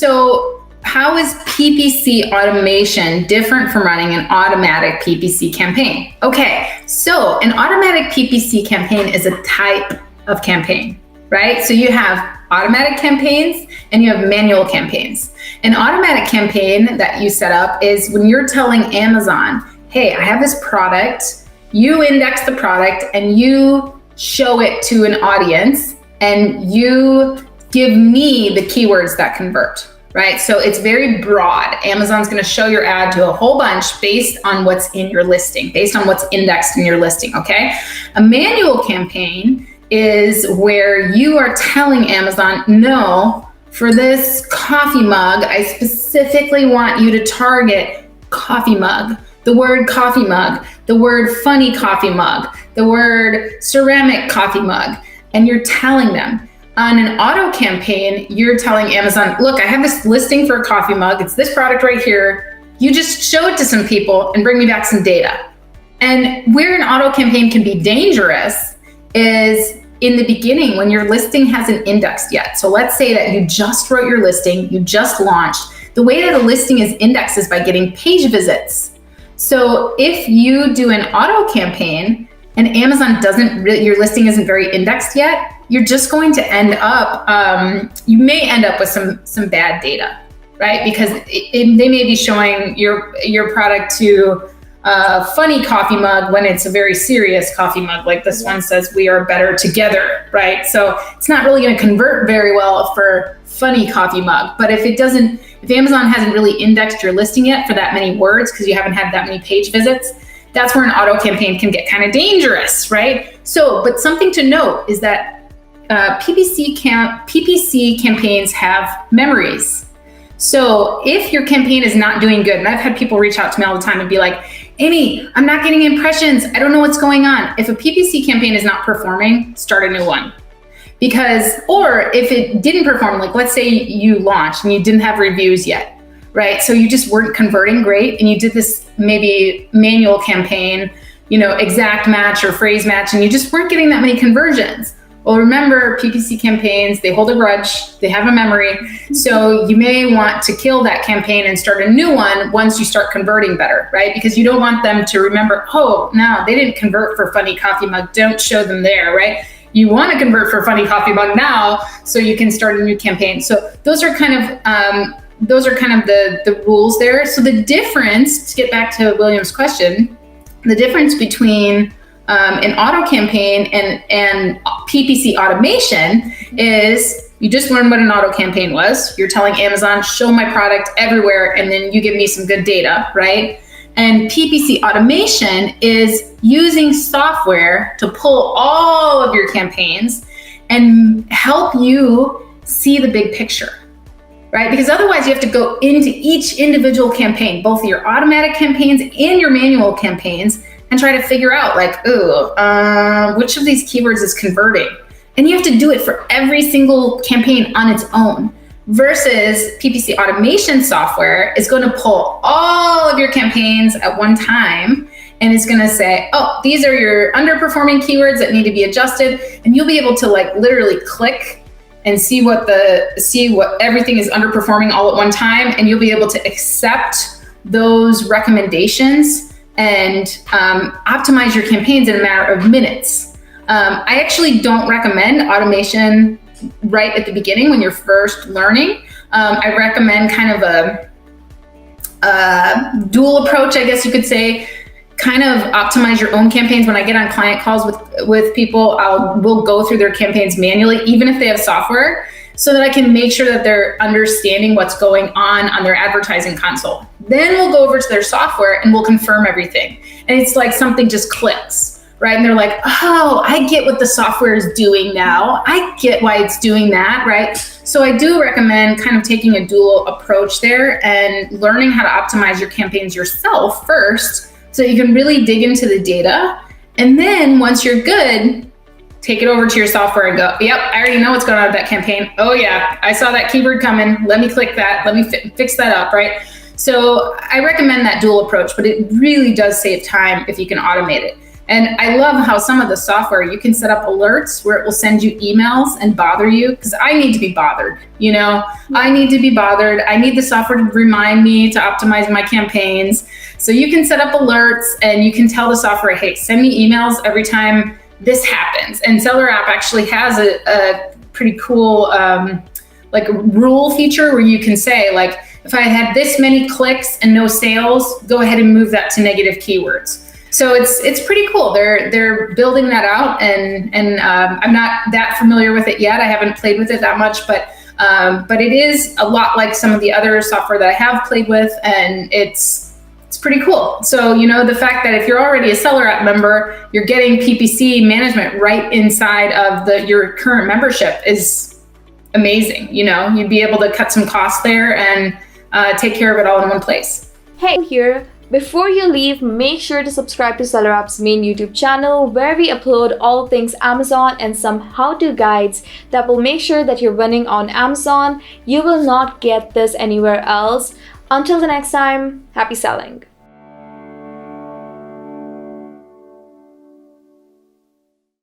So how is PPC automation different from running an automatic PPC campaign? Okay, so an automatic PPC campaign is a type of campaign, right? So you have automatic campaigns and you have manual campaigns. An automatic campaign that you set up is when you're telling Amazon, hey, I have this product, you index the product and you show it to an audience and you give me the keywords that convert, right? So it's very broad. Amazon's going to show your ad to a whole bunch based on what's in your listing, based on what's indexed in your listing, okay? A manual campaign is where you are telling Amazon, no, for this coffee mug, I specifically want you to target coffee mug, the word coffee mug, the word funny coffee mug, the word ceramic coffee mug, and you're telling them. On an auto campaign, you're telling Amazon, look, I have this listing for a coffee mug. It's this product right here. You just show it to some people and bring me back some data. And where an auto campaign can be dangerous is in the beginning when your listing hasn't indexed yet. So let's say that you just wrote your listing, you just launched. The way that a listing is indexed is by getting page visits. So if you do an auto campaign and Amazon doesn't really, your listing isn't very indexed yet, you're just going to end up, you may end up with some bad data, right? Because they may be showing your product to a funny coffee mug when it's a very serious coffee mug. Like this one says, we are better together, right? So it's not really going to convert very well for funny coffee mug. But if Amazon hasn't really indexed your listing yet for that many words, because you haven't had that many page visits, that's where an auto campaign can get kind of dangerous, right? So, but something to note is that PPC campaigns have memories. So if your campaign is not doing good, and I've had people reach out to me all the time and be like, Amy, I'm not getting impressions. I don't know what's going on. If a PPC campaign is not performing, start a new one. Or if it didn't perform, like let's say you launched and you didn't have reviews yet, right? So you just weren't converting great and you did this maybe manual campaign, exact match or phrase match, and you just weren't getting that many conversions. Well, remember, PPC campaigns, they hold a grudge, they have a memory. So you may want to kill that campaign and start a new one once you start converting better, right? Because you don't want them to remember, oh, no, they didn't convert for funny coffee mug, don't show them there, right? You want to convert for funny coffee mug now so you can start a new campaign. So those are kind of the rules there. So the difference, to get back to William's question, the difference between an auto campaign and PPC automation is you just learned what an auto campaign was. You're telling Amazon, show my product everywhere, and then you give me some good data, right? And PPC automation is using software to pull all of your campaigns and help you see the big picture, right? Because otherwise you have to go into each individual campaign, both your automatic campaigns and your manual campaigns, and try to figure out which of these keywords is converting. And you have to do it for every single campaign on its own. Versus PPC automation software is going to pull all of your campaigns at one time and it's going to say, oh, these are your underperforming keywords that need to be adjusted. And you'll be able to literally click and see what everything is underperforming all at one time. And you'll be able to accept those recommendations and optimize your campaigns in a matter of minutes. I actually don't recommend automation right at the beginning when you're first learning. I recommend kind of a dual approach, I guess you could say, kind of optimize your own campaigns. When I get on client calls with people, we'll go through their campaigns manually, even if they have software, so that I can make sure that they're understanding what's going on their advertising console. Then we'll go over to their software and we'll confirm everything. And it's like something just clicks, right? And they're like, oh, I get what the software is doing now. I get why it's doing that, right? So I do recommend kind of taking a dual approach there and learning how to optimize your campaigns yourself first, so that you can really dig into the data. And then once you're good, take it over to your software and go, yep, I already know what's going on with that campaign. Oh yeah, I saw that keyword coming. Let me click that. Let me fix that up, right? So I recommend that dual approach, but it really does save time if you can automate it. And I love how some of the software, you can set up alerts where it will send you emails and bother you, because I need to be bothered. I need to be bothered. I need the software to remind me to optimize my campaigns. So you can set up alerts and you can tell the software, hey, send me emails every time this happens. And SellerApp actually has a pretty cool like rule feature where you can say, like, if I had this many clicks and no sales, go ahead and move that to negative keywords. So it's pretty cool. They're building that out, and I'm not that familiar with it yet. I haven't played with it that much, but it is a lot like some of the other software that I have played with, and it's pretty cool. So the fact that if you're already a SellerApp member, you're getting PPC management right inside of your current membership is amazing. You'd be able to cut some costs there and take care of it all in one place. Hey, here. Before you leave, make sure to subscribe to SellerApp's main YouTube channel, where we upload all things Amazon and some how-to guides that will make sure that you're winning on Amazon. You will not get this anywhere else. Until the next time, happy selling.